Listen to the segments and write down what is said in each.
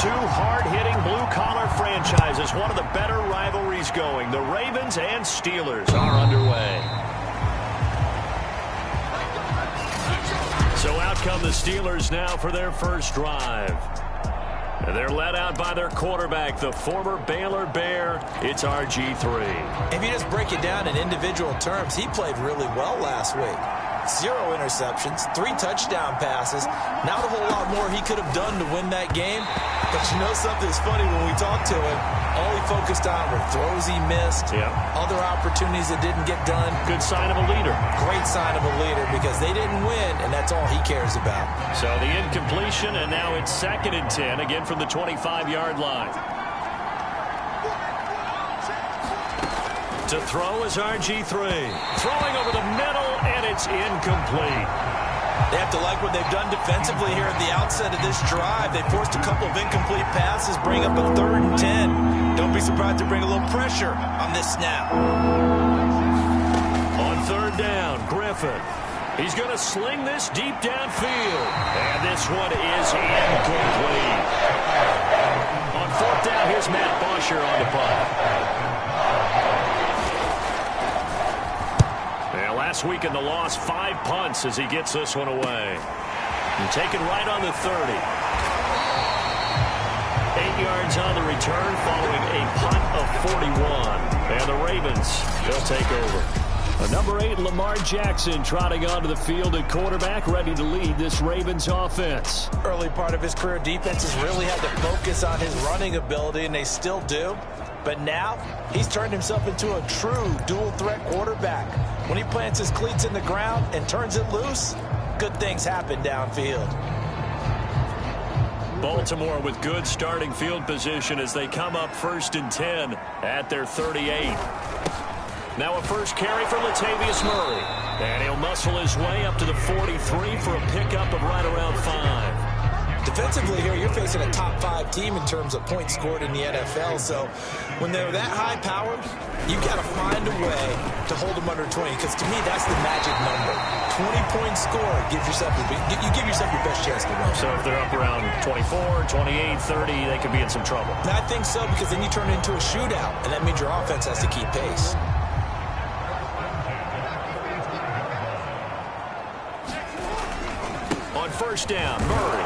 Two hard-hitting blue-collar franchises, one of the better rivalries going. The Ravens and Steelers are underway. So out come the Steelers now for their first drive. And they're led out by their quarterback, the former Baylor Bear. It's RG3. If you just break it down in individual terms, he played really well last week. 0 interceptions, 3 touchdown passes. Not a whole lot more he could have done to win that game. But you know something's funny when we talked to him. All he focused on were throws he missed, other opportunities that didn't get done. Good sign of a leader. Great sign of a leader because they didn't win, and that's all he cares about. So the incompletion, and now it's 2nd and 10, again from the 25-yard line. To throw is RG3. Throwing over the middle, and it's incomplete. They have to like what they've done defensively here at the outset of this drive. They forced a couple of incomplete passes, bring up a 3rd and 10. Don't be surprised to bring a little pressure on this snap. On 3rd down, Griffin. He's going to sling this deep downfield. And this one is incomplete. On 4th down, here's Matt Bosher on the punt. Last week in the loss, 5 punts as he gets this one away. And taken right on the 30. 8 yards on the return following a punt of 41. And the Ravens, they'll take over. Number 8, Lamar Jackson, trotting onto the field at quarterback, ready to lead this Ravens offense. Early part of his career, defenses really had to focus on his running ability, and they still do. But now, he's turned himself into a true dual-threat quarterback. When he plants his cleats in the ground and turns it loose, good things happen downfield. Baltimore with good starting field position as they come up 1st and 10 at their 38. Now a first carry for Latavius Murray. And he'll muscle his way up to the 43 for a pickup of right around 5. Defensively here, you're facing a top 5 team in terms of points scored in the NFL. So when they're that high-powered, you've got to find a way to hold them under 20. Because to me, that's the magic number. 20 points scored gives yourself you give yourself your best chance to win. So if they're up around 24, 28, 30, they could be in some trouble. And I think so, because then you turn it into a shootout, and that means your offense has to keep pace. On 1st down, Murray.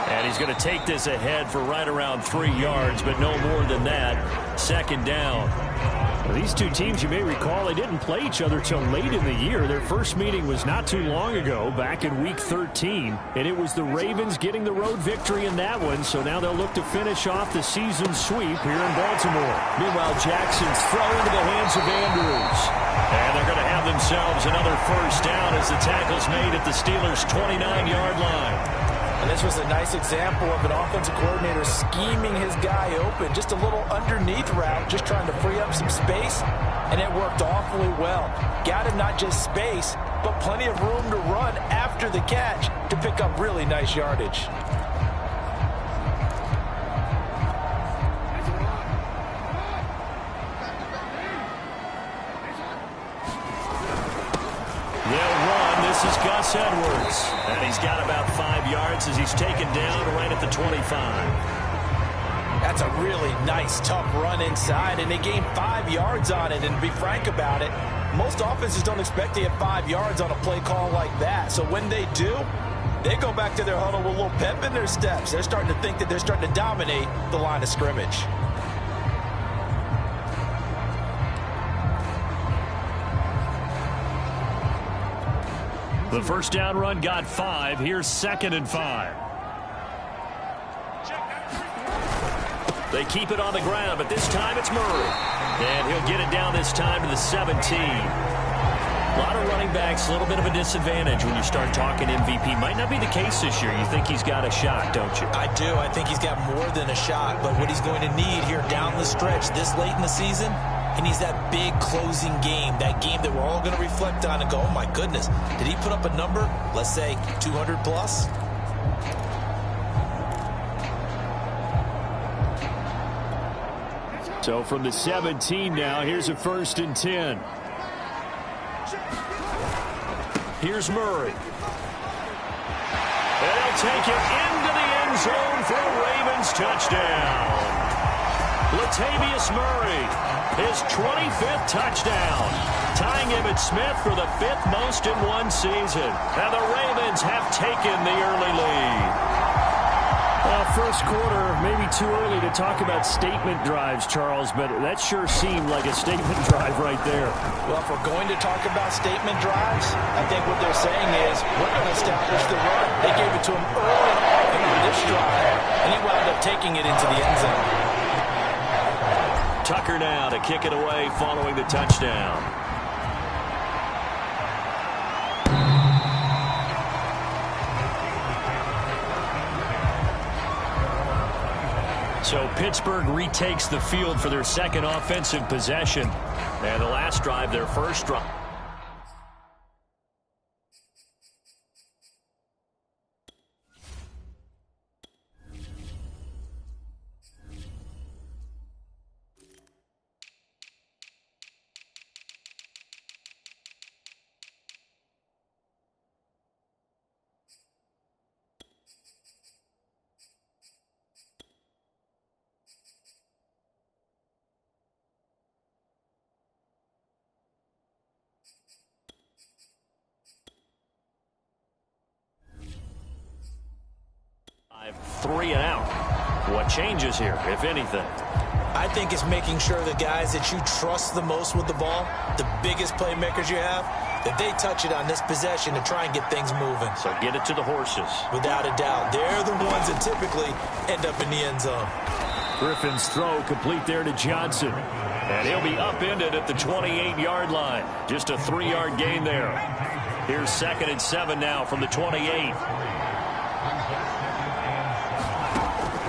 And he's going to take this ahead for right around 3 yards, but no more than that. 2nd down. Well, these two teams, you may recall, they didn't play each other till late in the year. Their first meeting was not too long ago, back in Week 13. And it was the Ravens getting the road victory in that one, so now they'll look to finish off the season sweep here in Baltimore. Meanwhile, Jackson's throw into the hands of Andrews. And they're going to have themselves another 1st down as the tackle's made at the Steelers' 29-yard line. And this was a nice example of an offensive coordinator scheming his guy open. Just a little underneath route, just trying to free up some space. And it worked awfully well. Got him not just space, but plenty of room to run after the catch to pick up really nice yardage. This is Gus Edwards, and he's got about 5 yards as he's taken down right at the 25. That's a really nice, tough run inside, and they gained 5 yards on it. And to be frank about it, most offenses don't expect to get 5 yards on a play call like that. So when they do, they go back to their huddle with a little pep in their steps. They're starting to think that they're starting to dominate the line of scrimmage. The 1st down run got 5. Here's 2nd and 5. They keep it on the ground, but this time it's Murray. And he'll get it down this time to the 17. A lot of running backs, a little bit of a disadvantage when you start talking MVP. Might not be the case this year. You think he's got a shot, don't you? I do. I think he's got more than a shot. But what he's going to need here down the stretch this late in the season, he needs that big closing game, that game that we're all going to reflect on and go, oh, my goodness, did he put up a number, let's say, 200 plus? So from the 17 now, here's a 1st and 10. Here's Murray. And he'll take it into the end zone for a Ravens touchdown. Latavius Murray, his 25th touchdown, tying Emmitt Smith for the 5th most in one season. And the Ravens have taken the early lead. First quarter, maybe too early to talk about statement drives, Charles, but that sure seemed like a statement drive right there. Well, if we're going to talk about statement drives, I think what they're saying is we're going to establish the run. They gave it to him early on this drive, and he wound up taking it into the end zone. Tucker now to kick it away following the touchdown. So Pittsburgh retakes the field for their second offensive possession. And the last drive, their first drive. Three and out. What changes here, if anything? I think it's making sure the guys that you trust the most with the ball, the biggest playmakers you have, that they touch it on this possession to try and get things moving. So get it to the horses. Without a doubt. They're the ones that typically end up in the end zone. Griffin's throw complete there to Johnson. And he'll be upended at the 28-yard line. Just a 3-yard gain there. Here's 2nd and 7 now from the 28.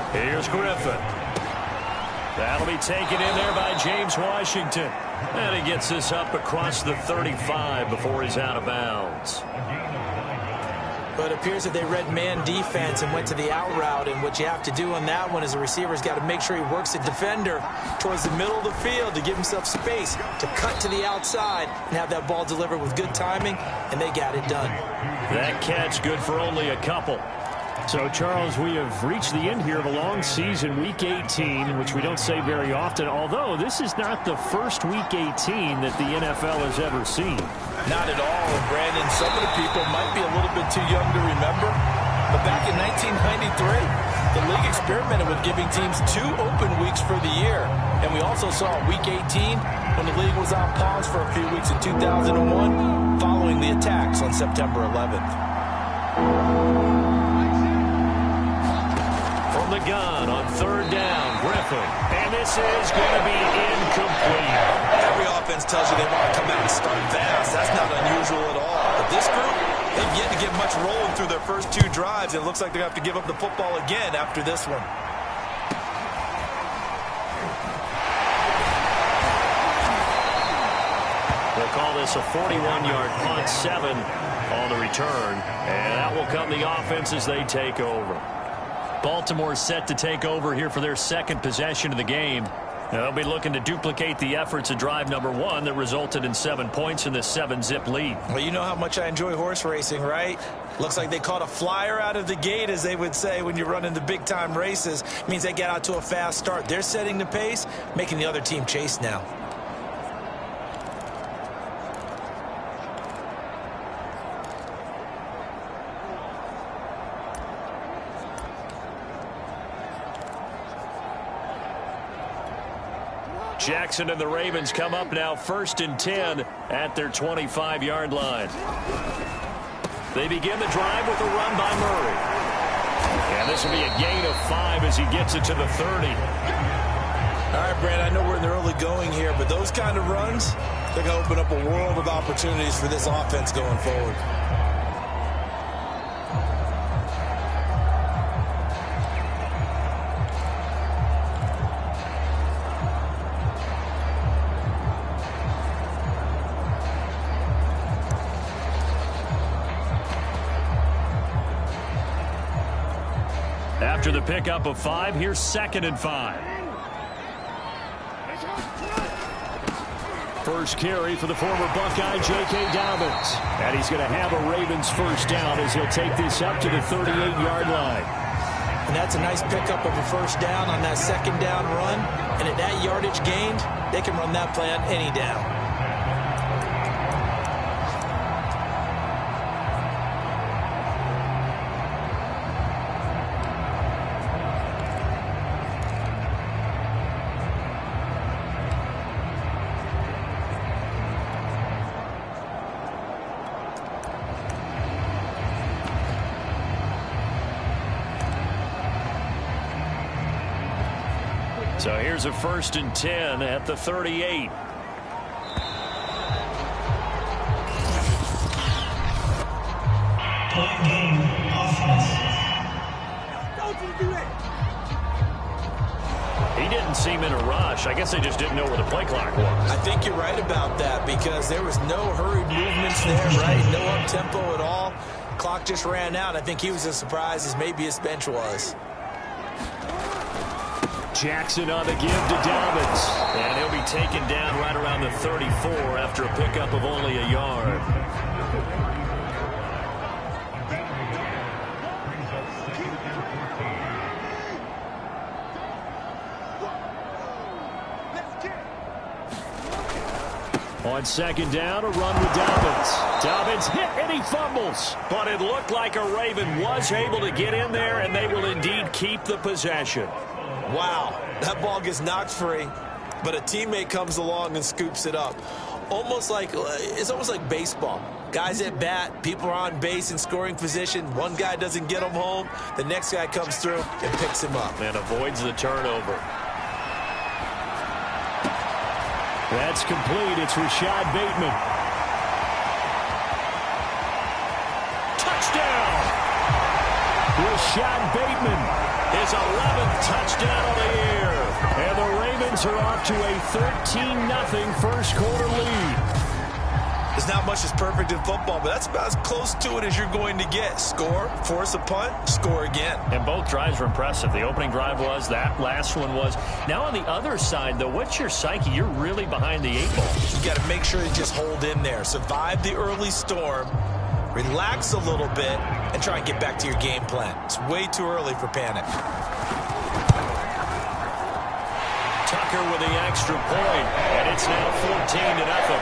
Here's Griffin. That'll be taken in there by James Washington. And he gets this up across the 35 before he's out of bounds. But it appears that they read man defense and went to the out route. And what you have to do on that one is the receiver's got to make sure he works the defender towards the middle of the field to give himself space to cut to the outside and have that ball delivered with good timing. And they got it done. That catch good for only a couple. So, Charles, we have reached the end here of a long season, Week 18, which we don't say very often, although this is not the first Week 18 that the NFL has ever seen. Not at all, and Brandon, some of the people might be a little bit too young to remember, but back in 1993, the league experimented with giving teams 2 open weeks for the year, and we also saw Week 18 when the league was on pause for a few weeks in 2001 following the attacks on September 11th. The gun on 3rd down, Griffin. And this is going to be incomplete. Every offense tells you they want to come out and start fast. That's not unusual at all. But this group, they've yet to get much rolling through their first 2 drives. And it looks like they're going to have to give up the football again after this one. They'll call this a 41-yard punt, 7 on the return. And that will come the offense as they take over. Baltimore set to take over here for their second possession of the game. They'll be looking to duplicate the efforts of drive number 1 that resulted in 7 points in this 7-zip lead. Well, you know how much I enjoy horse racing, right? Looks like they caught a flyer out of the gate, as they would say when you're running the big-time races. It means they get out to a fast start. They're setting the pace, making the other team chase now. Jackson and the Ravens come up now 1st and 10 at their 25-yard line. They begin the drive with a run by Murray. And this will be a gain of 5 as he gets it to the 30. All right, Brad, I know we're in the early going here, but those kind of runs, they're going to open up a world of opportunities for this offense going forward. After the pickup of 5, here's 2nd and 5. First carry for the former Buckeye, J.K. Dobbins. And he's going to have a Ravens first down as he'll take this up to the 38-yard line. And that's a nice pickup of a first down on that second down run. And at that yardage gained, they can run that play on any down. So here's a 1st and 10 at the 38. He didn't seem in a rush. I guess they just didn't know where the play clock was. I think you're right about that because there was no hurried movements there, right? No up-tempo at all. Clock just ran out. I think he was as surprised as maybe his bench was. Jackson on the give to Dobbins. And he'll be taken down right around the 34 after a pickup of only a yard. On 2nd down, a run with Dobbins. Dobbins hit and he fumbles. But it looked like a Raven was able to get in there, and they will indeed keep the possession. Wow, that ball gets knocked free, but a teammate comes along and scoops it up. It's almost like baseball. Guys at bat, people are on base in scoring position. One guy doesn't get him home. The next guy comes through and picks him up. And avoids the turnover. That's complete. It's Rashad Bateman. Touchdown! Rashad Bateman. His 11th touchdown of the year. And the Ravens are off to a 13-0 first quarter lead. There's not much that's perfect in football, but that's about as close to it as you're going to get. Score, force a punt, score again. And both drives were impressive. The opening drive was, that last one was. Now on the other side, though, what's your psyche? You're really behind the 8 ball. You got to make sure you just hold in there. Survive the early storm. Relax a little bit and try and get back to your game plan. It's way too early for panic. Tucker with the extra point, and it's now 14-0.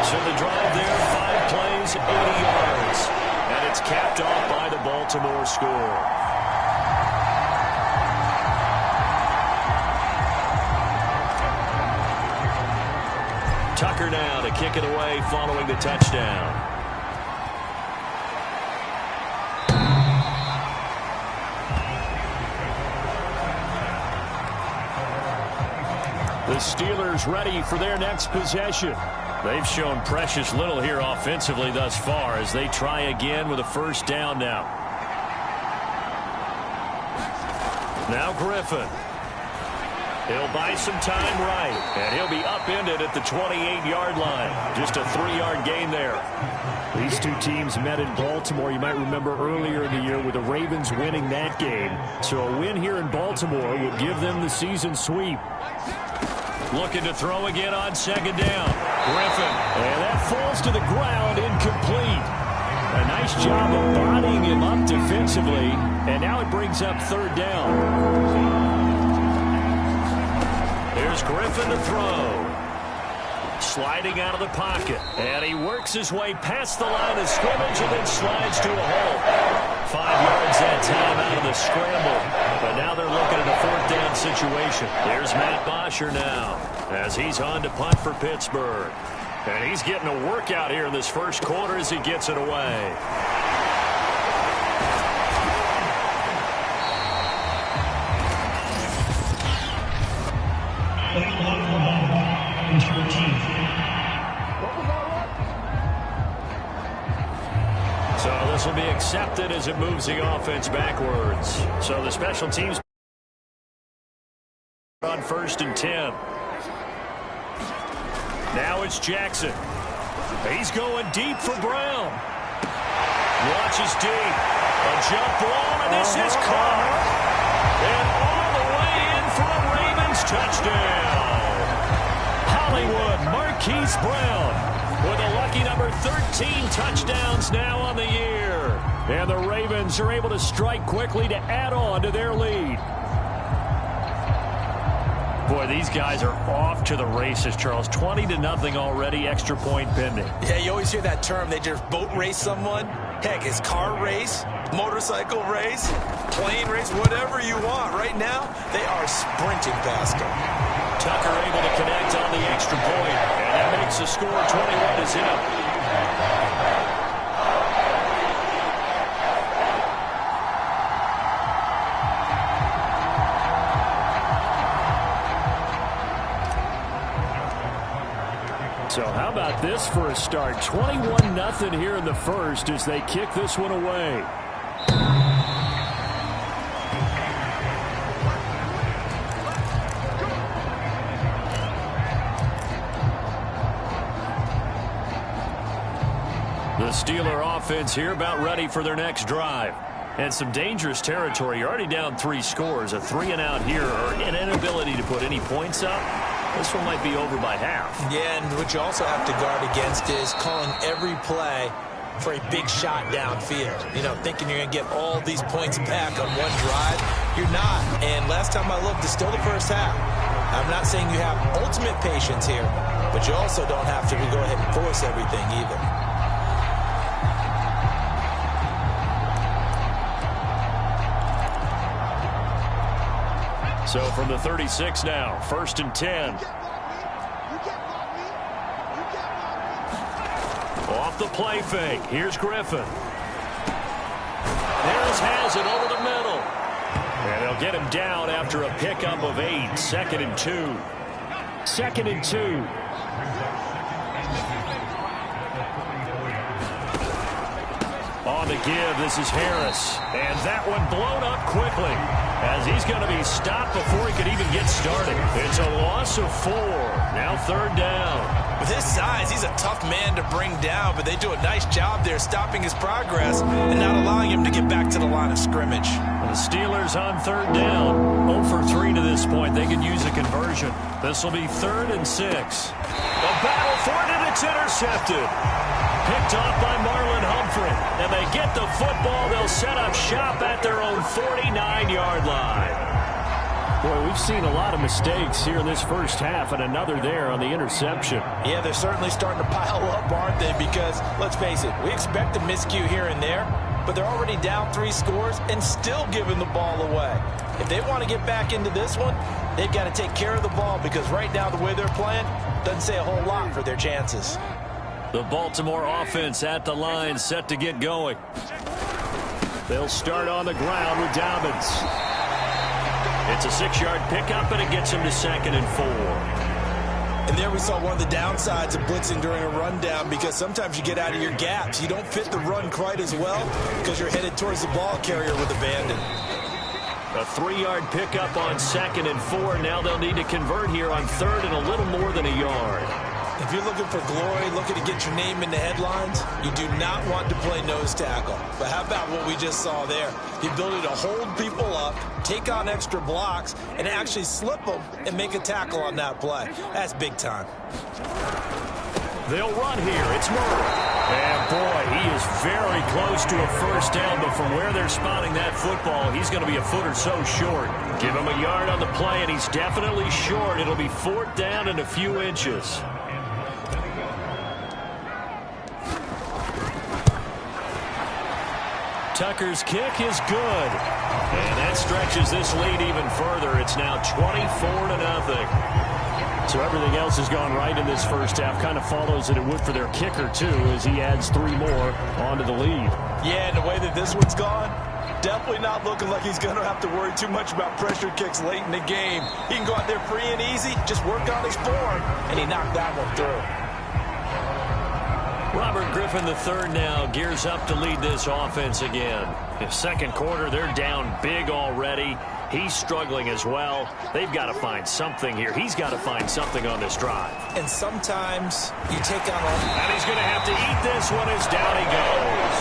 So the drive there, 5 plays, 80 yards. And it's capped off by the Baltimore score. Tucker now to kick it away following the touchdown. The Steelers ready for their next possession. They've shown precious little here offensively thus far as they try again with a first down now. Now Griffin. He'll buy some time right, and he'll be upended at the 28-yard line. Just a 3-yard gain there. These two teams met in Baltimore, you might remember earlier in the year, with the Ravens winning that game. So a win here in Baltimore would give them the season sweep. Looking to throw again on 2nd down. Griffin, and that falls to the ground, incomplete. A nice job of bodying him up defensively, and now it brings up 3rd down. Here's Griffin to throw. Sliding out of the pocket. And he works his way past the line of scrimmage and then slides to a hole. 5 yards that time out of the scramble. But now they're looking at a 4th down situation. There's Matt Bosher now as he's on to punt for Pittsburgh. And he's getting a workout here in this first quarter as he gets it away. So this will be accepted as it moves the offense backwards. So the special teams on 1st and 10. Now it's Jackson. He's going deep for Brown. Watches deep. A jump ball, and this is caught. And all the way in for a Ravens touchdown. Hollywood Marquise Brown with a lucky number 13 touchdowns now on the year. And the Ravens are able to strike quickly to add on to their lead. Boy, these guys are off to the races, Charles. 20-0 already, extra point pending. Yeah, you always hear that term. They just boat race someone. Heck, it's car race, motorcycle race, plane race, whatever you want. Right now, they are sprinting past them. Tucker able to connect on the extra point, and that makes the score 21-0. So how about this for a start? 21-0 here in the first as they kick this one away. The Steeler offense here about ready for their next drive. And some dangerous territory. You're already down 3 scores. A 3-and-out here or an inability to put any points up. This one might be over by half. Yeah, and what you also have to guard against is calling every play for a big shot downfield. You know, thinking you're going to get all these points back on one drive. You're not. And last time I looked, it's still the first half. I'm not saying you have ultimate patience here, but you also don't have to go ahead and force everything either. So from the 36 now, 1st and 10. Off the play fake. Here's Griffin. Harris has it over the middle. And they'll get him down after a pickup of 8. 2nd and 2. 2nd and 2. On the give, this is Harris. And that one blown up quickly, as he's going to be stopped before he could even get started. It's a loss of 4. Now 3rd down. With his size, he's a tough man to bring down, but they do a nice job there stopping his progress and not allowing him to get back to the line of scrimmage. The Steelers on 3rd down. 0 for 3 to this point. They could use a conversion. This will be 3rd and 6. The battle for it, and it's intercepted. Picked off by Marlon Humphrey. And they get the football. They'll set up shop at their own 49-yard line. Boy, we've seen a lot of mistakes here in this first half, and another there on the interception. Yeah, they're certainly starting to pile up, aren't they? Because, let's face it, we expect a miscue here and there, but they're already down 3 scores and still giving the ball away. If they want to get back into this one, they've got to take care of the ball, because right now the way they're playing doesn't say a whole lot for their chances. The Baltimore offense at the line, set to get going. They'll start on the ground with Dobbins. It's a 6-yard pickup, and it gets him to 2nd and 4. And there we saw one of the downsides of blitzing during a rundown, because sometimes you get out of your gaps. You don't fit the run quite as well because you're headed towards the ball carrier with abandon. A 3-yard pickup on 2nd and 4. Now they'll need to convert here on 3rd and a little more than a yard. If you're looking for glory, looking to get your name in the headlines, you do not want to play nose tackle. But how about what we just saw there? The ability to hold people up, take on extra blocks, and actually slip them and make a tackle on that play. That's big time. They'll run here. It's Murray. And, boy, he is very close to a first down, but from where they're spotting that football, he's going to be a foot or so short. Give him a yard on the play, and he's definitely short. It'll be 4th down and a few inches. Tucker's kick is good. And that stretches this lead even further. It's now 24-0. So everything else has gone right in this first half. Kind of follows that it would for their kicker, too, as he adds 3 more onto the lead. Yeah, and the way that this one's gone, definitely not looking like he's going to have to worry too much about pressure kicks late in the game. He can go out there free and easy, just work on his form, and he knocked that one through. Robert Griffin III now gears up to lead this offense again. In second quarter, they're down big already. He's struggling as well. They've got to find something here. He's got to find something on this drive. And sometimes you take on all... And he's going to have to eat this one as down he goes.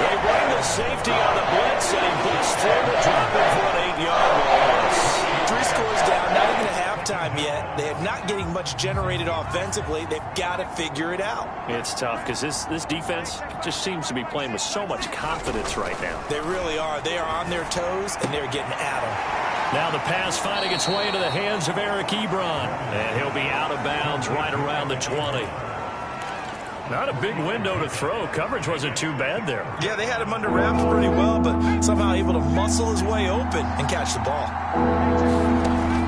They bring the safety on the blitz, and he books through the drop in for an 8-yard loss. 3 scores down, not even at halftime yet. They have not not getting much generated offensively. They've got to figure it out. It's tough because this defense just seems to be playing with so much confidence right now. They really are. They are on their toes, and they're getting at them. Now the pass finding its way into the hands of Eric Ebron. And he'll be out of bounds right around the 20. Not a big window to throw. Coverage wasn't too bad there. Yeah, they had him under wraps pretty well, but somehow able to muscle his way open and catch the ball.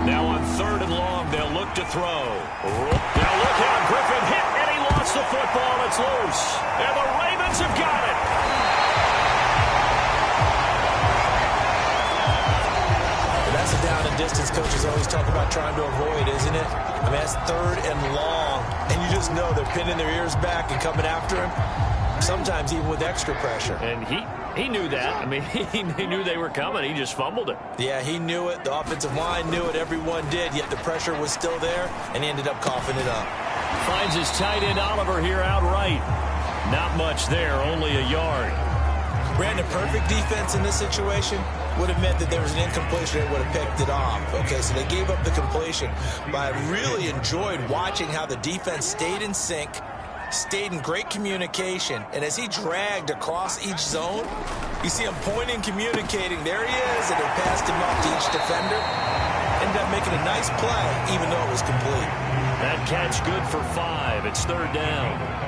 Now on 3rd and long, they'll look to throw. Now look out, Griffin hit, and he lost the football. It's loose. And the Ravens have got it. That's a down and distance coaches always talk about trying to avoid, isn't it? I mean, that's 3rd and long, and you just know they're pinning their ears back and coming after him, sometimes even with extra pressure. And he knew that. I mean, he knew they were coming. He just fumbled it. Yeah, he knew it. The offensive line knew it. Everyone did, yet the pressure was still there, and he ended up coughing it up. Finds his tight end Oliver here outright. Not much there, only a yard. Brandon, perfect defense in this situation would have meant that there was an incompletion and would have picked it off. Okay, so they gave up the completion. But I really enjoyed watching how the defense stayed in sync, stayed in great communication, and as he dragged across each zone, you see him pointing, communicating. There he is, and they passed him off to each defender. Ended up making a nice play, even though it was complete. That catch good for 5. It's 3rd down.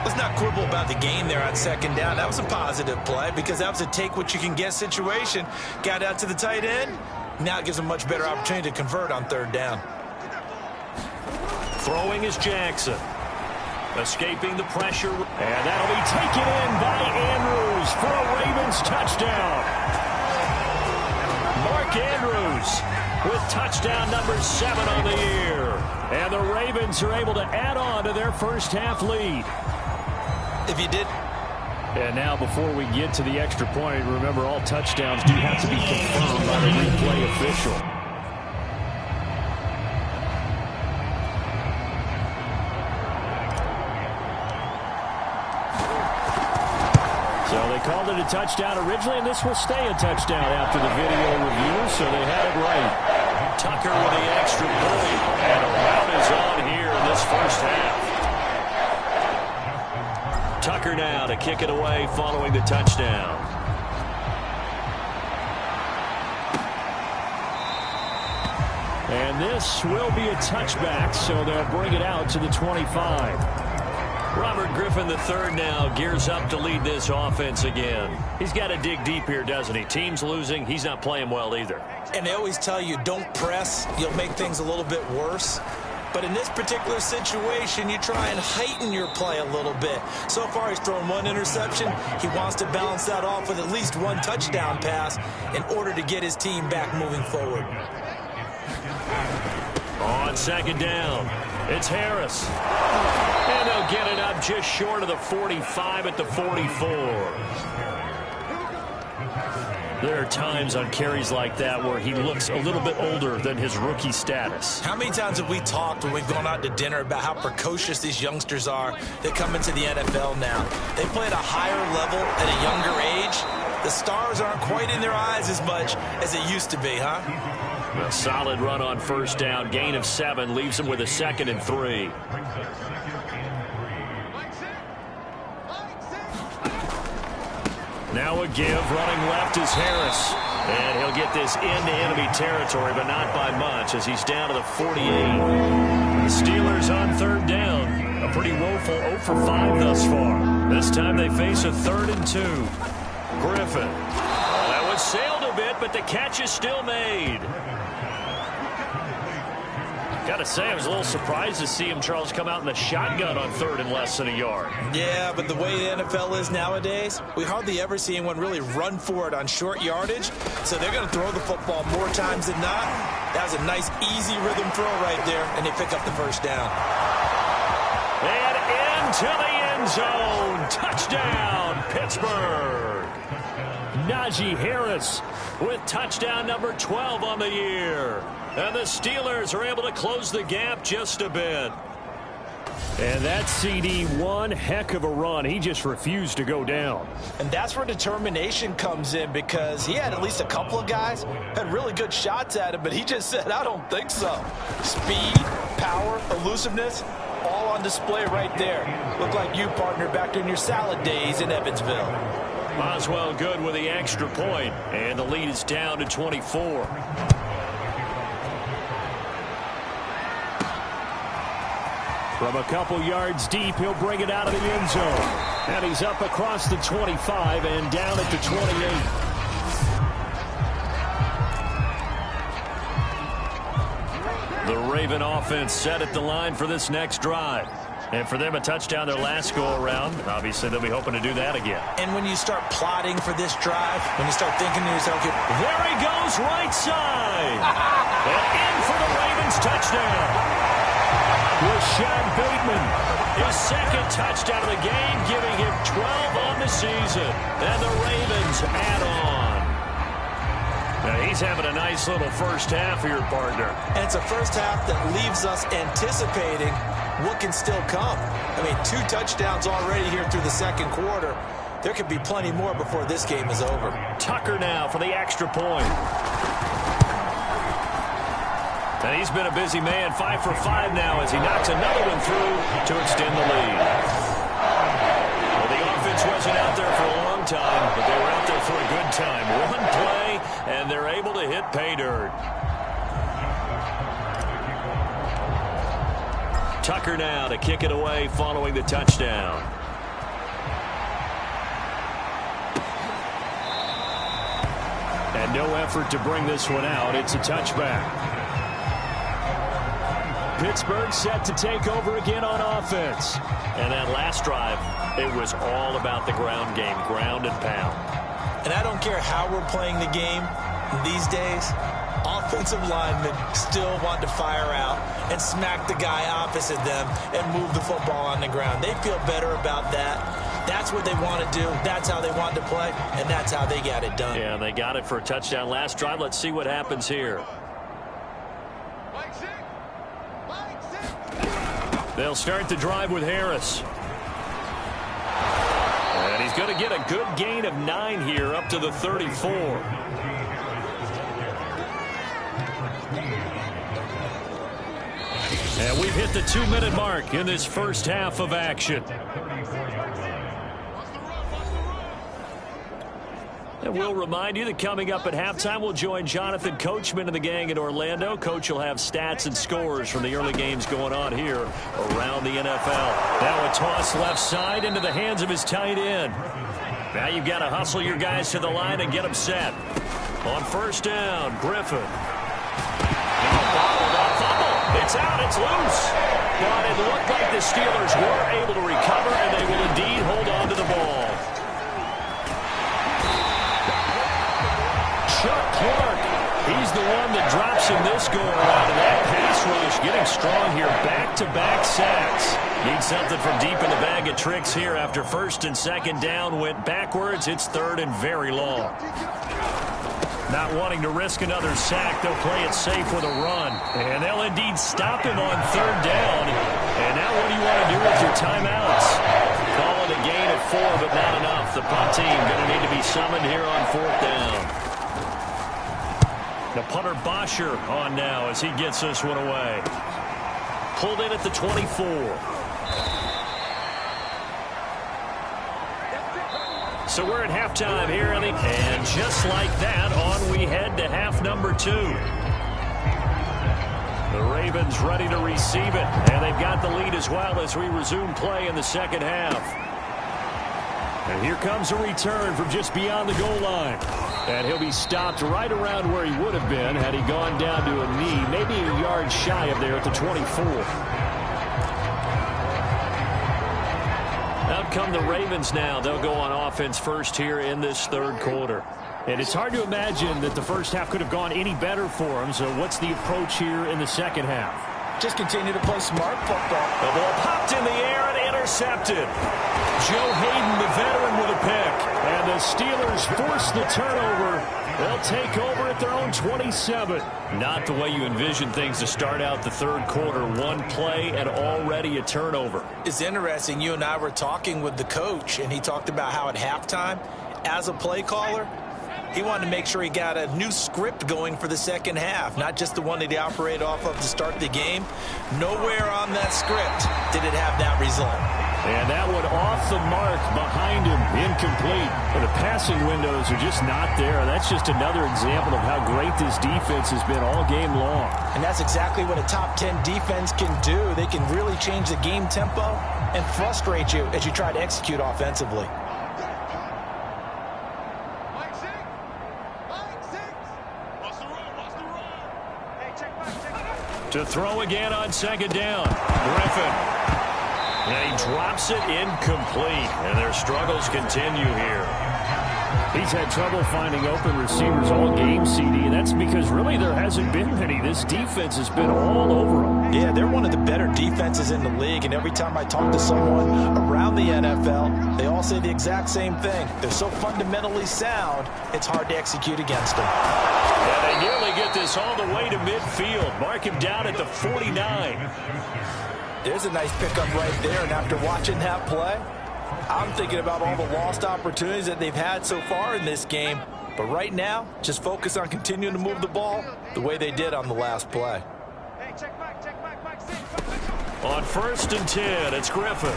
Let's not quibble about the game there on 2nd down. That was a positive play because that was a take-what-you-can-get situation. Got out to the tight end. Now it gives them a much better opportunity to convert on 3rd down. Throwing is Jackson. Escaping the pressure. And that'll be taken in by Andrews for a Ravens touchdown. Mark Andrews with touchdown number 7 on the year. And the Ravens are able to add on to their first half lead. If you did. And now before we get to the extra point, remember all touchdowns do have to be confirmed by the replay official. So they called it a touchdown originally, and this will stay a touchdown after the video review, so they had it right. Tucker with the extra point, and a rout is on here in this first half. Tucker now to kick it away following the touchdown. And this will be a touchback, so they'll bring it out to the 25. Robert Griffin III now gears up to lead this offense again. He's got to dig deep here, doesn't he? Team's losing. He's not playing well either. And they always tell you don't press. You'll make things a little bit worse. But in this particular situation, you try and heighten your play a little bit. So far, he's thrown 1 interception. He wants to balance that off with at least 1 touchdown pass in order to get his team back moving forward. On 2nd down, it's Harris. And they'll get it up just short of the 45 at the 44. There are times on carries like that where he looks a little bit older than his rookie status. How many times have we talked when we've gone out to dinner about how precocious these youngsters are that come into the NFL now? They play at a higher level at a younger age. The stars aren't quite in their eyes as much as it used to be, huh? A solid run on 1st down. Gain of 7 leaves him with a 2nd and 3. Now a give, running left is Harris. And he'll get this into enemy territory, but not by much as he's down to the 48. The Steelers on 3rd down. A pretty woeful 0 for 5 thus far. This time they face a 3rd and 2. Griffin. Well, that one sailed a bit, but the catch is still made. Got to say, I was a little surprised to see him, Charles, come out in the shotgun on 3rd and less than a yard. Yeah, but the way the NFL is nowadays, we hardly ever see anyone really run for it on short yardage. So they're going to throw the football more times than not. That was a nice, easy rhythm throw right there, and they pick up the 1st down. And into the end zone. Touchdown, Pittsburgh. Najee Harris with touchdown number 12 on the year. And the Steelers are able to close the gap just a bit. And that CD, one heck of a run. He just refused to go down. And that's where determination comes in, because he had at least a couple of guys had really good shots at him, but he just said, I don't think so. Speed, power, elusiveness, all on display right there. Look like you, partner, back in your salad days in Evansville. Boswell good with the extra point, and the lead is down to 24. From a couple yards deep, he'll bring it out of the end zone. And he's up across the 25 and down at the 28. The Raven offense set at the line for this next drive. And for them, a touchdown their last go-around. Obviously, they'll be hoping to do that again. And when you start plotting for this drive, when you start thinking to yourself, there he goes, right side. And in for the Ravens touchdown. Rashad Bateman, his second touchdown of the game, giving him 12 on the season. And the Ravens add on. Now he's having a nice little first half here, partner. And it's a first half that leaves us anticipating what can still come. I mean, 2 touchdowns already here through the second quarter. There could be plenty more before this game is over. Tucker now for the extra point. And he's been a busy man, 5 for 5 now as he knocks another one through to extend the lead. Well, the offense wasn't out there for a long time, but they were out there for a good time. One play, and they're able to hit pay dirt. Tucker now to kick it away following the touchdown. And no effort to bring this one out. It's a touchback. Pittsburgh set to take over again on offense. And that last drive, it was all about the ground game, ground and pound. And I don't care how we're playing the game these days, offensive linemen still want to fire out and smack the guy opposite them and move the football on the ground. They feel better about that. That's what they want to do. That's how they want to play, and that's how they got it done. Yeah, they got it for a touchdown last drive. Let's see what happens here. They'll start the drive with Harris. And he's going to get a good gain of 9 here up to the 34. And we've hit the 2-minute mark in this first half of action. And we'll remind you that coming up at halftime, we'll join Jonathan Coachman and the gang in Orlando. Coach will have stats and scores from the early games going on here around the NFL. Now a toss left side into the hands of his tight end. Now you've got to hustle your guys to the line and get them set. On first down, Griffin. It's out, it's loose. But it looked like the Steelers were able to recover, and they will indeed hold on to the ball. Chuck Clark, he's the one that drops him this go-around, and that pass rush getting strong here. Back-to-back sacks. Need something from deep in the bag of tricks here after first and second down went backwards. It's third and very long. Not wanting to risk another sack, they'll play it safe with a run. And they'll indeed stop him on third down. And now what do you want to do with your timeouts? Call it a gain of 4, but not enough. The punt team going to need to be summoned here on fourth down. The punter Bosher on now as he gets this one away. Pulled in at the 24. So we're at halftime here, and just like that, on we head to half number 2. The Ravens ready to receive it, and they've got the lead as well as we resume play in the second half. And here comes a return from just beyond the goal line. And he'll be stopped right around where he would have been had he gone down to a knee, maybe a yard shy of there at the 24. Out come the Ravens now. They'll go on offense first here in this third quarter. And it's hard to imagine that the first half could have gone any better for them. So what's the approach here in the second half? Just continue to play smart football. The ball popped in the air and intercepted. Joe Hayden, the veteran, with a pick. And the Steelers force the turnover They'll take over at their own 27. Not the way you envision things to start out the third quarter. One play and already a turnover. It's interesting. You and I were talking with the coach, and he talked about how at halftime, as a play caller, he wanted to make sure he got a new script going for the second half, not just the one that he operated off of to start the game. Nowhere on that script did it have that result. And that one off the mark behind him, incomplete. And the passing windows are just not there. That's just another example of how great this defense has been all game long. And that's exactly what a top 10 defense can do. They can really change the game tempo and frustrate you as you try to execute offensively. To throw again on second down. Griffin. And he drops it incomplete. And their struggles continue here. He's had trouble finding open receivers all game, CD, and that's because really there hasn't been many. This defense has been all over them. Yeah, they're one of the better defenses in the league, and every time I talk to someone around the NFL, they all say the exact same thing. They're so fundamentally sound, it's hard to execute against them. Yeah, they nearly get this all the way to midfield. Mark him down at the 49. There's a nice pickup right there, and after watching that play, I'm thinking about all the lost opportunities that they've had so far in this game. But right now, just focus on continuing to move the ball the way they did on the last play. On 1st and 10, it's Griffin.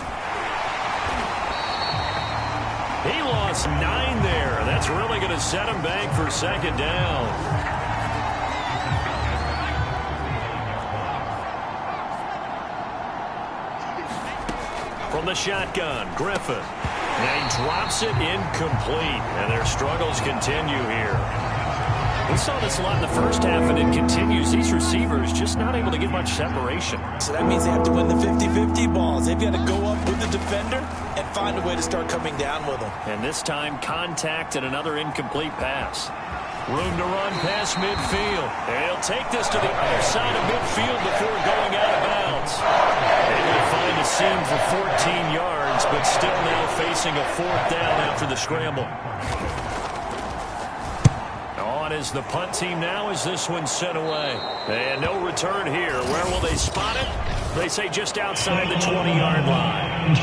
He lost 9 there. That's really going to set him back for second down. From the shotgun, Griffin. And he drops it incomplete. And their struggles continue here. We saw this a lot in the first half, and it continues. These receivers just not able to get much separation. So that means they have to win the 50-50 balls. They've got to go up with the defender and find a way to start coming down with them. And this time, contact and another incomplete pass. Room to run past midfield. And he'll take this to the other side of midfield before going out of bounds. Able to find a seam for 14 yards, but still now facing a 4th down after the scramble. On is the punt team now as this one's sent away. And no return here. Where will they spot it? They say just outside the 20-yard line.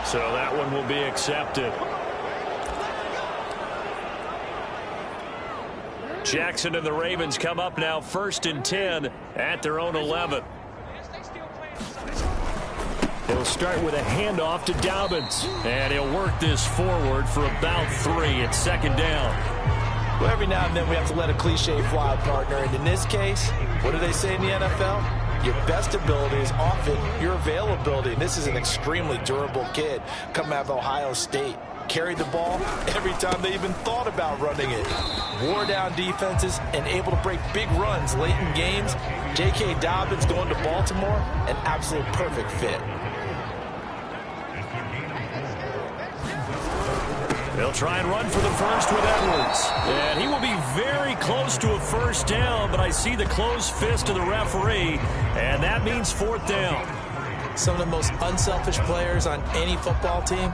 So that one will be accepted. Jackson and the Ravens come up now 1st and 10 at their own 11. He'll start with a handoff to Dobbins. And he'll work this forward for about 3 at second down. Well, every now and then we have to let a cliche fly, partner. And in this case, what do they say in the NFL? Your best ability is often your availability. And this is an extremely durable kid coming out of Ohio State. Carried the ball every time they even thought about running it. Wore down defenses and able to break big runs late in games. J.K. Dobbins going to Baltimore, an absolute perfect fit. They'll try and run for the first with Edwards. And he will be very close to a 1st down, but I see the closed fist of the referee, and that means 4th down. Some of the most unselfish players on any football team,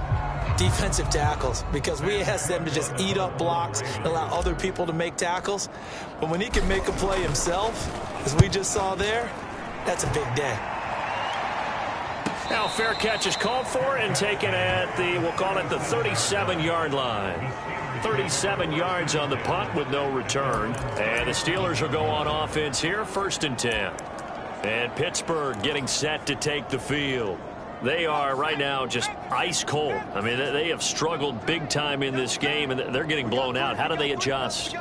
defensive tackles, because we ask them to just eat up blocks and allow other people to make tackles. But when he can make a play himself, as we just saw there, that's a big day. Now fair catch is called for and taken at the, we'll call it the 37-yard line. 37 yards on the punt with no return. And the Steelers will go on offense here, 1st and 10. And Pittsburgh getting set to take the field. They are right now just ice cold. I mean, they have struggled big time in this game, and they're getting blown out. How do they adjust?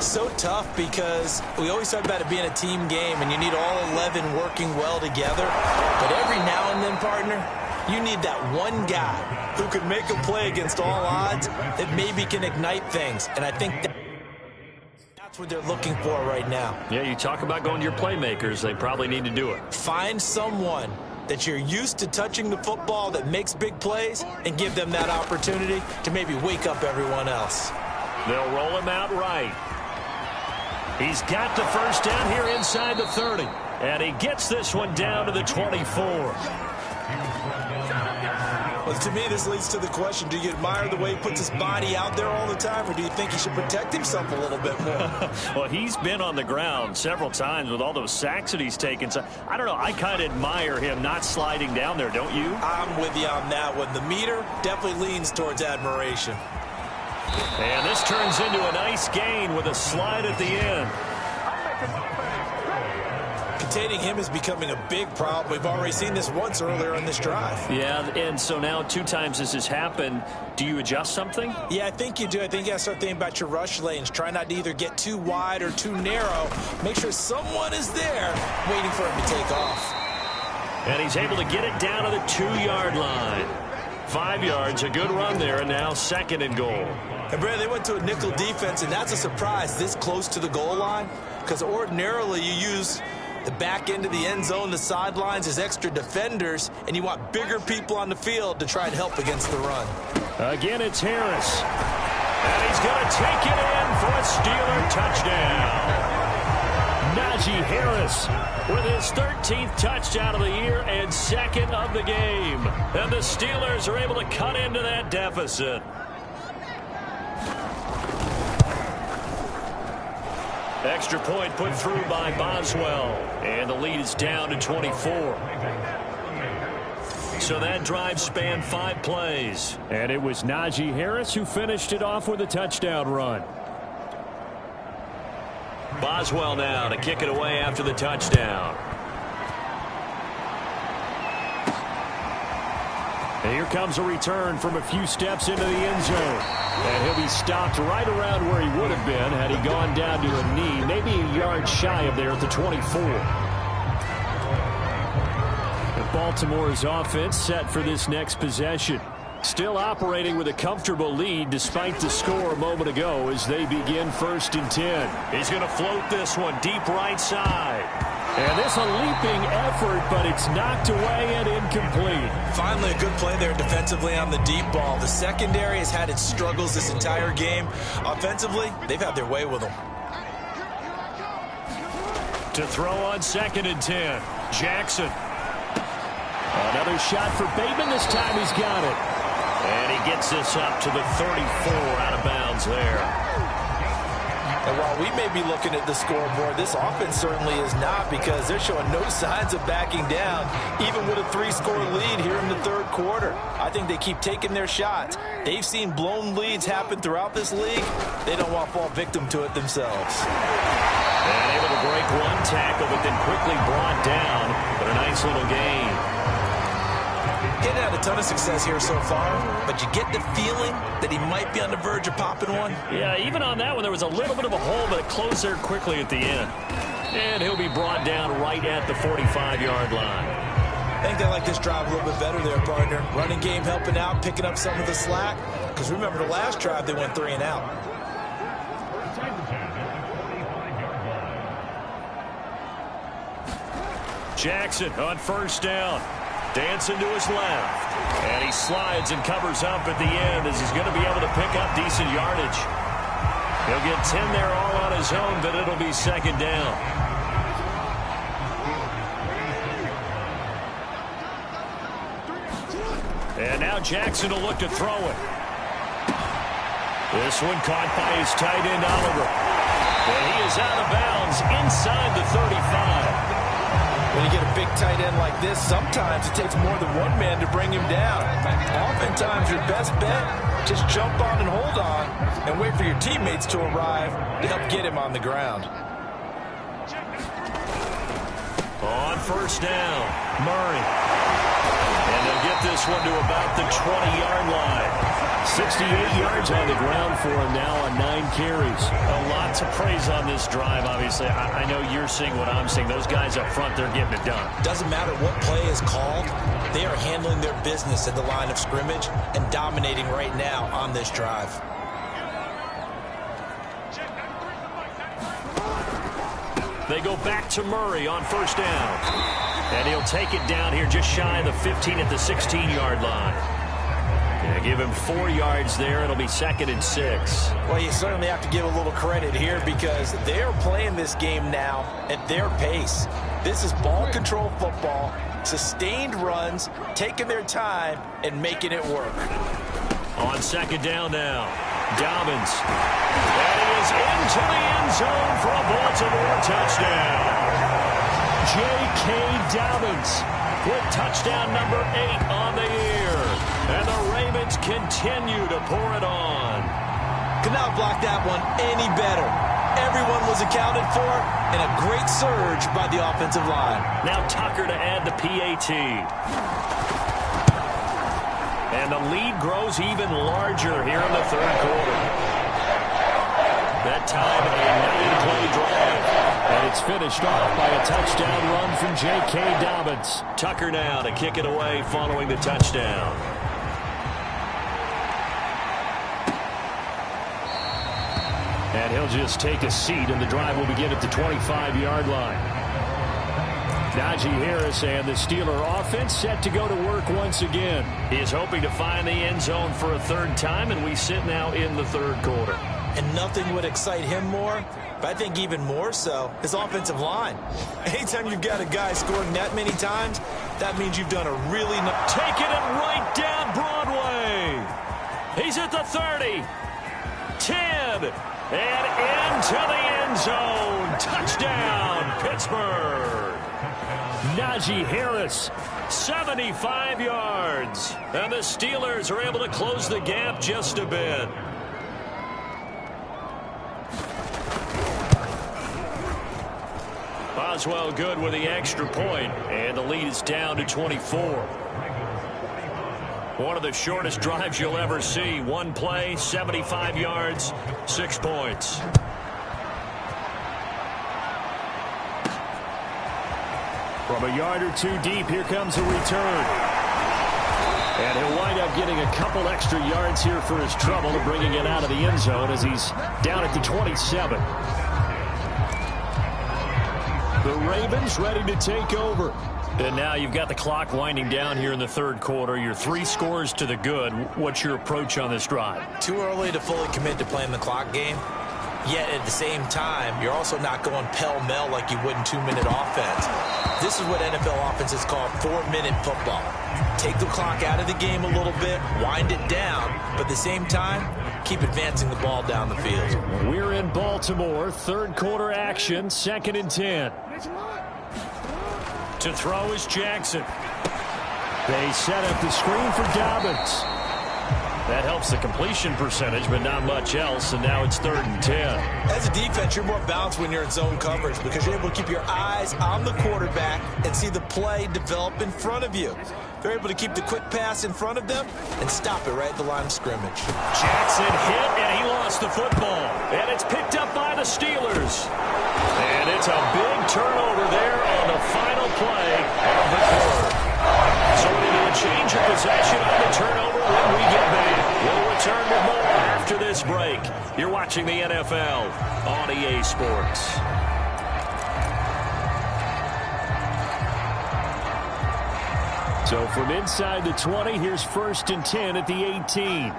So tough because we always talk about it being a team game, and you need all 11 working well together. But every now and then, partner, you need that one guy who can make a play against all odds that maybe can ignite things. And I think that's what they're looking for right now. Yeah, you talk about going to your playmakers. They probably need to do it. Find someone that you're used to touching the football that makes big plays and give them that opportunity to maybe wake up everyone else. They'll roll him out right. He's got the 1st down here inside the 30. And he gets this one down to the 24. Well, to me, this leads to the question, do you admire the way he puts his body out there all the time, or do you think he should protect himself a little bit more? Well, he's been on the ground several times with all those sacks that he's taken. So, I don't know. I kind of admire him not sliding down there, don't you? I'm with you on that one. The meter definitely leans towards admiration. And this turns into a nice gain with a slide at the end. Containing him is becoming a big problem. We've already seen this once earlier on this drive. Yeah, and so now 2 times this has happened. Do you adjust something? Yeah, I think you do. I think you got to start thinking about your rush lanes. Try not to either get too wide or too narrow. Make sure someone is there waiting for him to take off. And he's able to get it down to the 2-yard line. 5 yards, a good run there, and now 2nd and goal. And, Brad, they went to a nickel defense, and that's a surprise this close to the goal line, because ordinarily you use the back end of the end zone, the sidelines as extra defenders, and you want bigger people on the field to try and help against the run. Again, it's Harris. And he's going to take it in for a Steeler touchdown. Najee Harris with his 13th touchdown of the year and 2nd of the game. And the Steelers are able to cut into that deficit. Extra point put through by Boswell. And the lead is down to 24. So that drive spanned 5 plays. And it was Najee Harris who finished it off with a touchdown run. Boswell now to kick it away after the touchdown. And here comes a return from a few steps into the end zone. And he'll be stopped right around where he would have been had he gone down to a knee, maybe a yard shy of there at the 24. And Baltimore's offense set for this next possession. Still operating with a comfortable lead despite the score a moment ago as they begin 1st and 10. He's going to float this one deep right side. And this a leaping effort, but it's knocked away and incomplete. Finally, a good play there defensively on the deep ball. The secondary has had its struggles this entire game. Offensively, they've had their way with them. To throw on 2nd and 10. Jackson. Another shot for Bateman. This time he's got it. And he gets this up to the 34 out of bounds there. And while we may be looking at the scoreboard, this offense certainly is not, because they're showing no signs of backing down, even with a 3-score lead here in the 3rd quarter. I think they keep taking their shots. They've seen blown leads happen throughout this league. They don't want to fall victim to it themselves. And able to break one tackle, but then quickly brought down. But a nice little gain. Getting had a ton of success here so far, but you get the feeling that he might be on the verge of popping one. Yeah, even on that one, there was a little bit of a hole, but it closed there quickly at the end. And he'll be brought down right at the 45-yard line. I think they like this drive a little bit better there, partner. Running game helping out, picking up some of the slack. Because remember, the last drive, they went 3 and out. Jackson on 1st down. Dancing to his left. And he slides and covers up at the end as he's going to be able to pick up decent yardage. He'll get 10 there all on his own, but it'll be 2nd down. And now Jackson will look to throw it. This one caught by his tight end, Oliver. And he is out of bounds inside the 35. When you get a big tight end like this, sometimes it takes more than one man to bring him down. Oftentimes, your best bet, just jump on and hold on and wait for your teammates to arrive to help get him on the ground. On 1st down, Murray. And they'll get this one to about the 20-yard line. 68 yards on the ground for him now on 9 carries. A lot to praise on this drive, obviously. I know you're seeing what I'm seeing. Those guys up front, they're getting it done. Doesn't matter what play is called. They are handling their business at the line of scrimmage and dominating right now on this drive. They go back to Murray on 1st down. And he'll take it down here just shy of the 15 at the 16-yard line. Yeah, give him 4 yards there. It'll be 2nd and 6. Well, you certainly have to give a little credit here because they're playing this game now at their pace. This is ball control football. sustained runs, taking their time, and making it work. On second down now, Dobbins. And he is into the end zone for a Baltimore touchdown. J.K. Dobbins with touchdown number 8 on the year. And the Ravens continue to pour it on. Could not block that one any better. Everyone was accounted for, and a great surge by the offensive line. Now Tucker to add the PAT. And the lead grows even larger here in the third quarter. That time, a 9-play drive. And it's finished off by a touchdown run from J.K. Dobbins. Tucker now to kick it away following the touchdown. And he'll just take a seat, and the drive will begin at the 25-yard line. Najee Harris and the Steeler offense set to go to work once again. He is hoping to find the end zone for a third time, and we sit now in the third quarter. And nothing would excite him more, but I think even more so, his offensive line. Anytime you've got a guy scoring that many times, that means you've done a really nice... Taking it right down Broadway. He's at the 30. 10. And into the end zone. Touchdown, Pittsburgh. Najee Harris, 75 yards. And the Steelers are able to close the gap just a bit. Boswell good with the extra point, and the lead is down to 24. One of the shortest drives you'll ever see. One play, 75 yards, 6 points. From a yard or two deep, here comes a return. And he'll wind up getting a couple extra yards here for his trouble and bringing it out of the end zone as he's down at the 27. The Ravens ready to take over. And now you've got the clock winding down here in the third quarter. You're 3 scores to the good. What's your approach on this drive? Too early to fully commit to playing the clock game. Yet at the same time, you're also not going pell-mell like you would in 2-minute offense. This is what NFL offenses call 4-minute football. Take the clock out of the game a little bit, wind it down, but at the same time, keep advancing the ball down the field. We're in Baltimore, third quarter action, 2nd and 10. To throw is Jackson. They set up the screen for Dobbins. That helps the completion percentage, but not much else, and now it's 3rd and 10. As a defense, you're more balanced when you're in zone coverage because you're able to keep your eyes on the quarterback and see the play develop in front of you. They're able to keep the quick pass in front of them and stop it right at the line of scrimmage. Jackson hit, and he lost the football. And it's picked up by the Steelers. And it's a big turnover there on the final play of the quarter. So we're going to do a change of possession on the turnover when we get back. We'll return with more after this break. You're watching the NFL on EA Sports. So from inside the 20, here's 1st and 10 at the 18.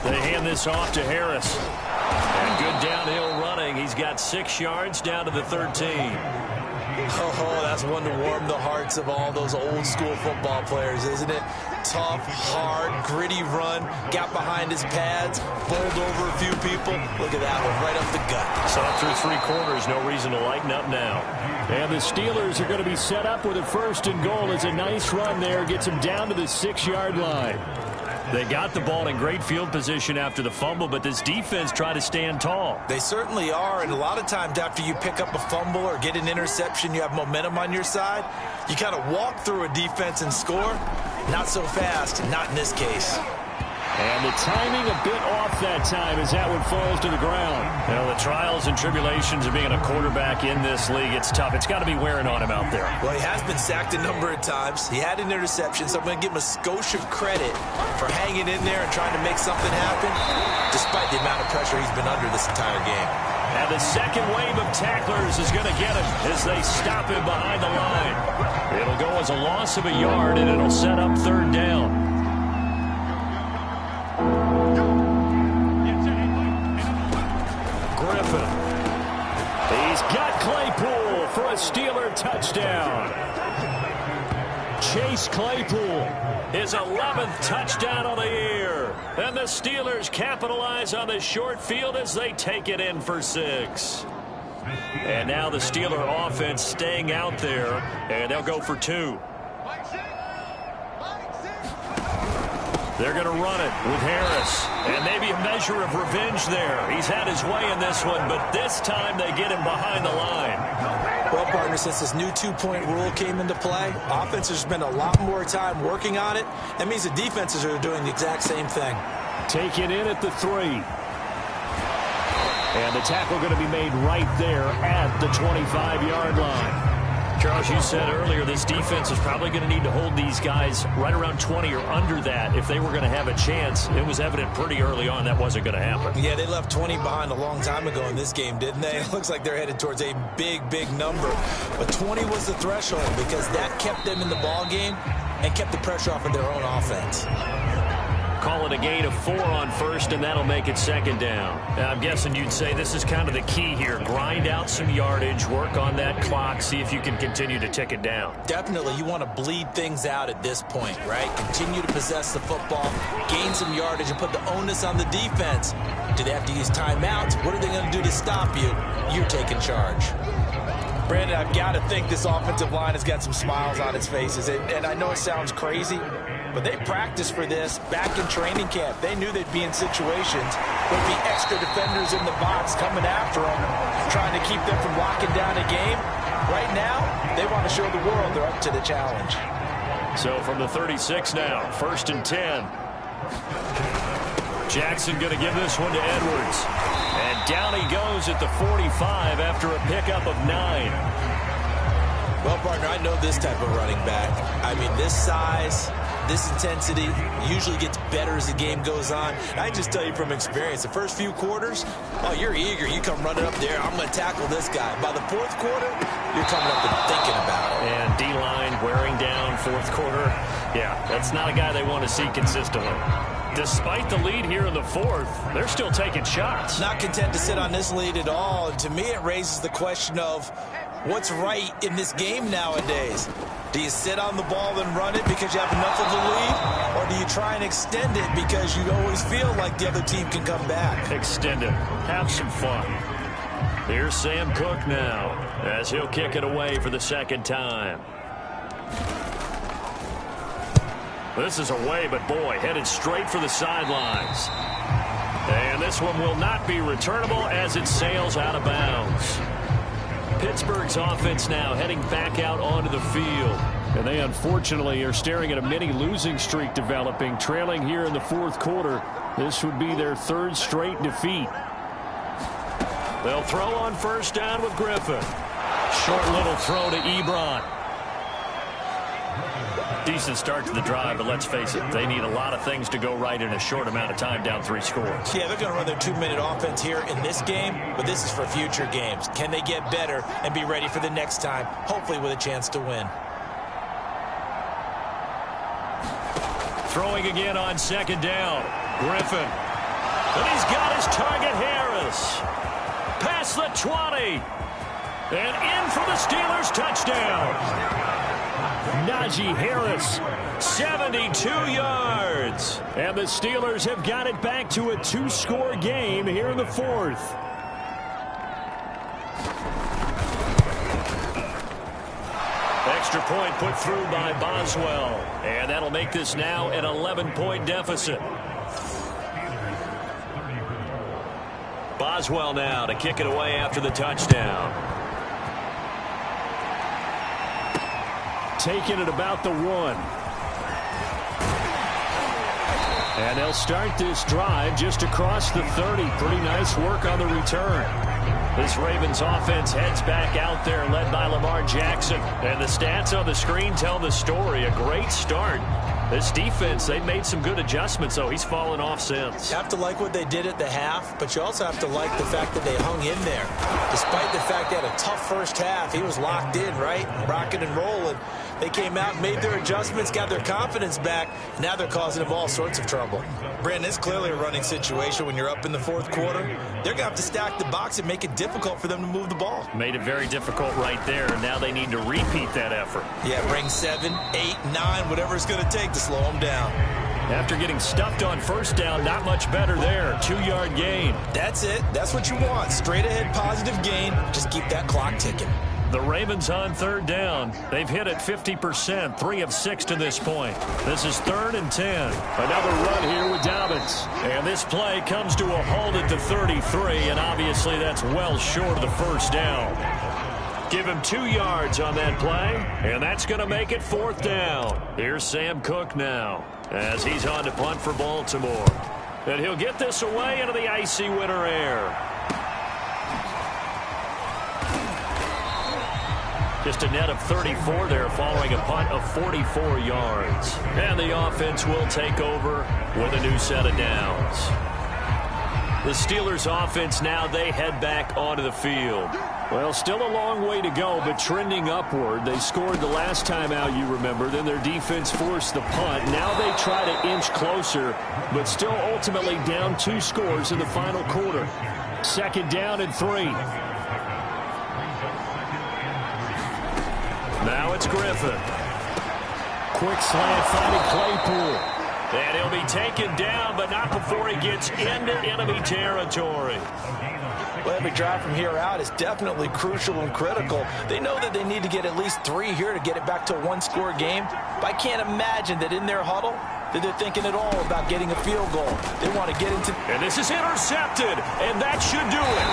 They hand this off to Harris. And good downhill running. He's got 6 yards down to the 13. Oh, that's one to warm the hearts of all those old-school football players, isn't it? Tough, hard, gritty run. Got behind his pads, bowled over a few people. Look at that one, right up the gut. So through 3 quarters, no reason to lighten up now. And the Steelers are going to be set up with a 1st and goal. It's a nice run there. Gets them down to the 6-yard line. They got the ball in great field position after the fumble, but this defense tried to stand tall. They certainly are, and a lot of times after you pick up a fumble or get an interception, you have momentum on your side. You kind of walk through a defense and score. Not so fast, not in this case. And the timing a bit off that time as that one falls to the ground. You know, the trials and tribulations of being a quarterback in this league, it's tough. It's got to be wearing on him out there. Well, he has been sacked a number of times. He had an interception, so I'm going to give him a skosh of credit for hanging in there and trying to make something happen, despite the amount of pressure he's been under this entire game. And the second wave of tacklers is going to get him as they stop him behind the line. It'll go as a loss of a yard, and it'll set up 3rd down. Griffin. He's got Claypool Steeler touchdown. Chase Claypool, his 11th touchdown of the year. And the Steelers capitalize on the short field as they take it in for 6. And now the Steeler offense staying out there, and they'll go for 2. They're going to run it with Harris. And maybe a measure of revenge there. He's had his way in this one, but this time they get him behind the line. Well, partner, since this new two-point rule came into play, offenses spend a lot more time working on it. That means the defenses are doing the exact same thing. Take it in at the 3. And the tackle going to be made right there at the 25-yard line. Charles, you said earlier this defense is probably going to need to hold these guys right around 20 or under that if they were going to have a chance. It was evident pretty early on that wasn't going to happen. Yeah, they left 20 behind a long time ago in this game, didn't they? It looks like they're headed towards a big, big number. But 20 was the threshold because that kept them in the ball game and kept the pressure off of their own offense. Call it a gain of 4 on first, and that'll make it 2nd down. Now, I'm guessing you'd say this is kind of the key here. Grind out some yardage, work on that clock, see if you can continue to tick it down. Definitely, you want to bleed things out at this point, right? Continue to possess the football, gain some yardage, and put the onus on the defense. Do they have to use timeouts? What are they going to do to stop you? You're taking charge. Brandon, I've got to think this offensive line has got some smiles on its faces. And I know it sounds crazy, but they practiced for this back in training camp. They knew they'd be in situations where there'd be extra defenders in the box coming after them, trying to keep them from locking down a game. Right now, they want to show the world they're up to the challenge. So from the 36 now, 1st and 10. Jackson going to give this one to Edwards. And down he goes at the 45 after a pickup of 9. Well, partner, I know this type of running back. I mean, this size, this intensity usually gets better as the game goes on. I just tell you from experience, the first few quarters, oh, you're eager. You come running up there, I'm going to tackle this guy. By the 4th quarter, you're coming up and thinking about it. And D-line wearing down 4th quarter. Yeah, that's not a guy they want to see consistently. Despite the lead here in the 4th, they're still taking shots. Not content to sit on this lead at all. And to me, it raises the question of what's right in this game nowadays. Do you sit on the ball and run it because you have enough of a lead? Or do you try and extend it because you always feel like the other team can come back? Extend it. Have some fun. Here's Sam Cook now as he'll kick it away for the 2nd time. This is away, but boy, headed straight for the sidelines. And this one will not be returnable as it sails out of bounds. Pittsburgh's offense now heading back out onto the field. And they unfortunately are staring at a mini losing streak developing, trailing here in the 4th quarter. This would be their 3rd straight defeat. They'll throw on 1st down with Griffin. Short little throw to Ebron. Decent start to the drive, but let's face it, they need a lot of things to go right in a short amount of time, down 3 scores. Yeah, they're going to run their 2-minute offense here in this game, but this is for future games. Can they get better and be ready for the next time, hopefully with a chance to win? Throwing again on 2nd down. Griffin. And he's got his target, Harris. Past the 20. And in for the Steelers touchdown. Najee Harris, 72 yards. And the Steelers have got it back to a 2-score game here in the 4th. Extra point put through by Boswell. And that'll make this now an 11-point deficit. Boswell now to kick it away after the touchdown. Taking it about the 1. And they'll start this drive just across the 30. Pretty nice work on the return. This Ravens offense heads back out there, led by Lamar Jackson. And the stats on the screen tell the story. A great start. This defense, they've made some good adjustments, though. He's fallen off since. You have to like what they did at the half, but you also have to like the fact that they hung in there. Despite the fact they had a tough first half, he was locked in, right? Rocking and rolling. They came out, made their adjustments, got their confidence back. Now they're causing them all sorts of trouble. Brandon, it's clearly a running situation when you're up in the fourth quarter. They're going to have to stack the box and make it difficult for them to move the ball. Made it very difficult right there, and now they need to repeat that effort. Yeah, bring 7, 8, 9, whatever it's going to take to slow them down. After getting stuffed on first down, not much better there. 2-yard gain. That's it. That's what you want. Straight ahead positive gain. Just keep that clock ticking. The Ravens on third down. They've hit it 50%, 3 of 6 to this point. This is 3rd and 10. Another run here with Dobbins. And this play comes to a halt at the 33, and obviously that's well short of the first down. Give him 2 yards on that play, and that's going to make it 4th down. Here's Sam Cook now as he's on to punt for Baltimore. And he'll get this away into the icy winter air. Just a net of 34 there following a punt of 44 yards. And the offense will take over with a new set of downs. The Steelers offense now, they head back onto the field. Well, still a long way to go, but trending upward. They scored the last time out, you remember. Then their defense forced the punt. Now they try to inch closer, but still ultimately down 2 scores in the final quarter. 2nd down and 3. Now it's Griffin. Quick slant finding Claypool. And he'll be taken down, but not before he gets into enemy territory. Well, every drive from here out is definitely crucial and critical. They know that they need to get at least 3 here to get it back to a 1-score game. But I can't imagine that in their huddle that they're thinking at all about getting a field goal. They want to get into... And this is intercepted, and that should do it.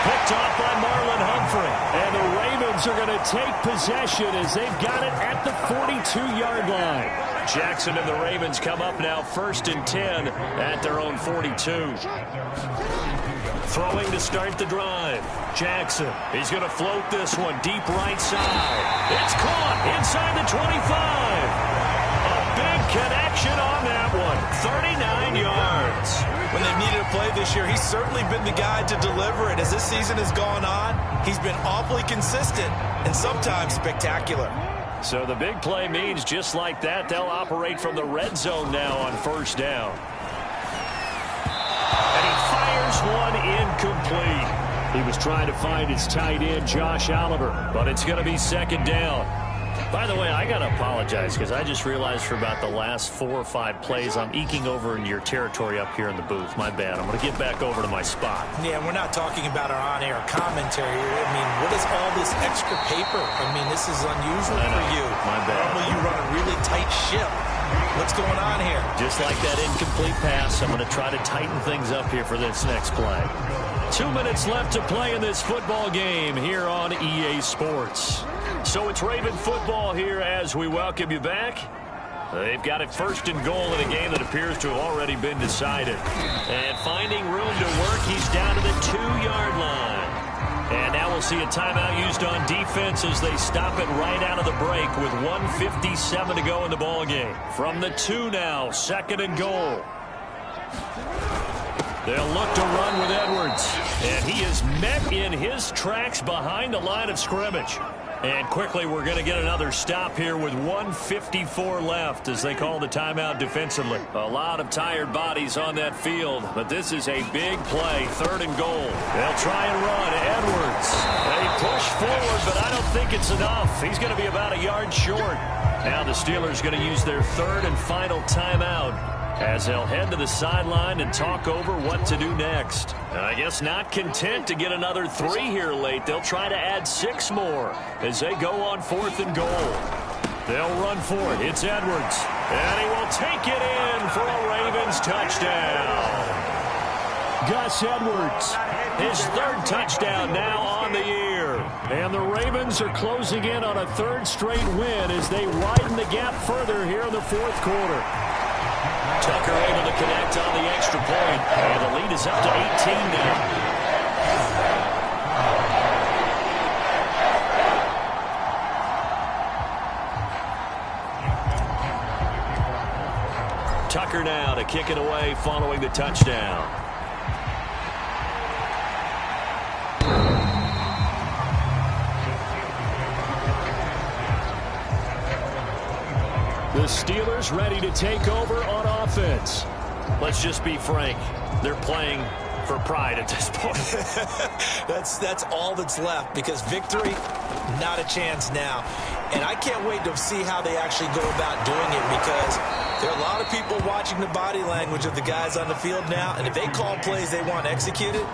Picked off by Marlon Humphrey. And the Ravens are going to take possession as they've got it at the 42-yard line. Jackson and the Ravens come up now 1st and 10 at their own 42. Throwing to start the drive. Jackson, he's going to float this one deep right side. It's caught inside the 25. A big connection on that one. 39 yards. When they've needed a play this year, he's certainly been the guy to deliver it. As this season has gone on, he's been awfully consistent and sometimes spectacular. So the big play means just like that, they'll operate from the red zone now on 1st down. And he fires one incomplete. He was trying to find his tight end, Josh Oliver, but it's going to be 2nd down. By the way, I got to apologize because I just realized for about the last 4 or 5 plays, I'm eking over in your territory up here in the booth. My bad. I'm going to get back over to my spot. Yeah, we're not talking about our on-air commentary. I mean, what is all this extra paper? I mean, this is unusual for you. My bad. Normally you run a really tight ship. What's going on here? Just like that incomplete pass, I'm going to try to tighten things up here for this next play. 2 minutes left to play in this football game here on EA Sports. So it's Raven football here as we welcome you back. They've got it 1st and goal in a game that appears to have already been decided. And finding room to work, he's down to the 2-yard line. And now we'll see a timeout used on defense as they stop it right out of the break with 1:57 to go in the ball game. From the 2 now, 2nd and goal. They'll look to run with Edwards. And he is met in his tracks behind the line of scrimmage. And quickly we're going to get another stop here with 1:54 left as they call the timeout defensively. A lot of tired bodies on that field, but this is a big play, 3rd and goal. They'll try and run. Edwards. They push forward, but I don't think it's enough. He's going to be about a yard short. Now the Steelers going to use their 3rd and final timeout as they'll head to the sideline and talk over what to do next. And I guess not content to get another 3 here late. They'll try to add 6 more as they go on 4th and goal. They'll run for it. It's Edwards. And he will take it in for a Ravens touchdown. Gus Edwards, his 3rd touchdown now on the year. And the Ravens are closing in on a 3rd straight win as they widen the gap further here in the 4th quarter. Tucker able to connect on the extra point, and the lead is up to 18 now. Tucker now to kick it away following the touchdown. The Steelers ready to take over on offense. Let's just be frank. They're playing for pride at this point. That's all that's left, because victory, not a chance now. And I can't wait to see how they actually go about doing it, because there are a lot of people watching the body language of the guys on the field now, and if they call plays they want executed,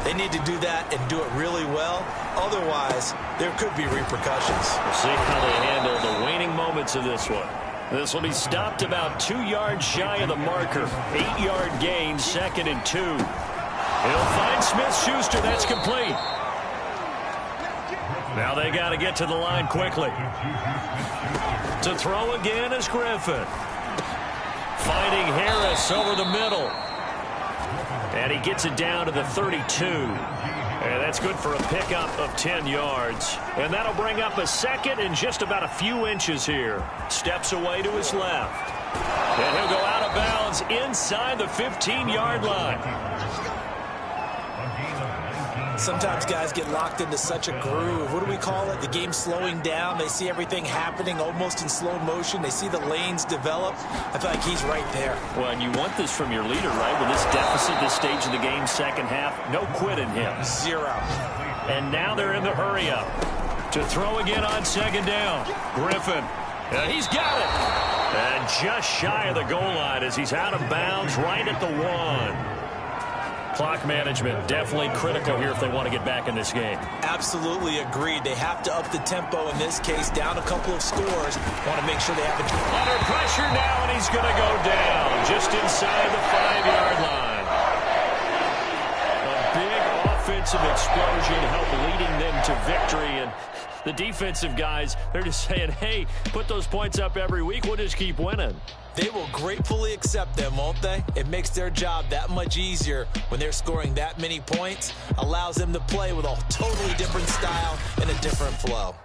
they need to do that and do it really well. Otherwise, there could be repercussions. We'll see how they handle the waning moments of this one. This will be stopped about 2 yards shy of the marker. 8-yard gain, 2nd and 2. He'll find Smith-Schuster. That's complete. Now they got to get to the line quickly. To throw again is Griffin. Finding Harris over the middle. And he gets it down to the 32. And that's good for a pickup of 10 yards. And that'll bring up a 2nd and just about a few inches here. Steps away to his left. And he'll go out of bounds inside the 15-yard line. Sometimes guys get locked into such a groove. What do we call it? The game slowing down. They see everything happening almost in slow motion. They see the lanes develop. I feel like he's right there. Well, and you want this from your leader, right? With this deficit, this stage of the game, second half, no quit in him. 0. And now they're in the hurry-up. To throw again on 2nd down. Griffin. And he's got it. And just shy of the goal line as he's out of bounds right at the 1. Clock management definitely critical here if they want to get back in this game. Absolutely agreed. They have to up the tempo in this case, down a couple of scores. Want to make sure they have it. Under pressure now, and he's going to go down just inside the 5-yard line. A big offensive explosion helped leading them to victory, and the defensive guys, they're just saying, hey, put those points up every week. We'll just keep winning. They will gratefully accept them, won't they? It makes their job that much easier when they're scoring that many points. Allows them to play with a totally different style and a different flow.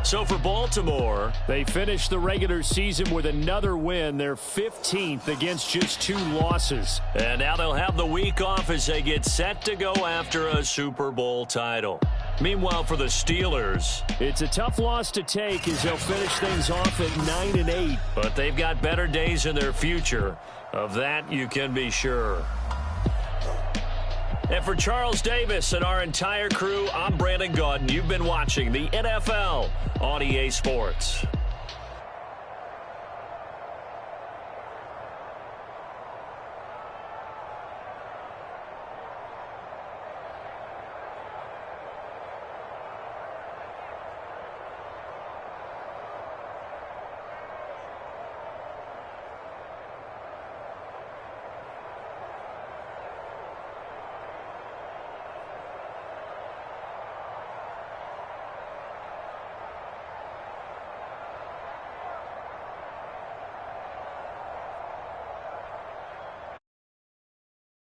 So for Baltimore, they finished the regular season with another win. They're 15th against just 2 losses. And now they'll have the week off as they get set to go after a Super Bowl title. Meanwhile, for the Steelers, it's a tough loss to take as they'll finish things off at 9-8. But they've got better days in their future. Of that, you can be sure. And for Charles Davis and our entire crew, I'm Brandon Gaudin. You've been watching the NFL on EA Sports.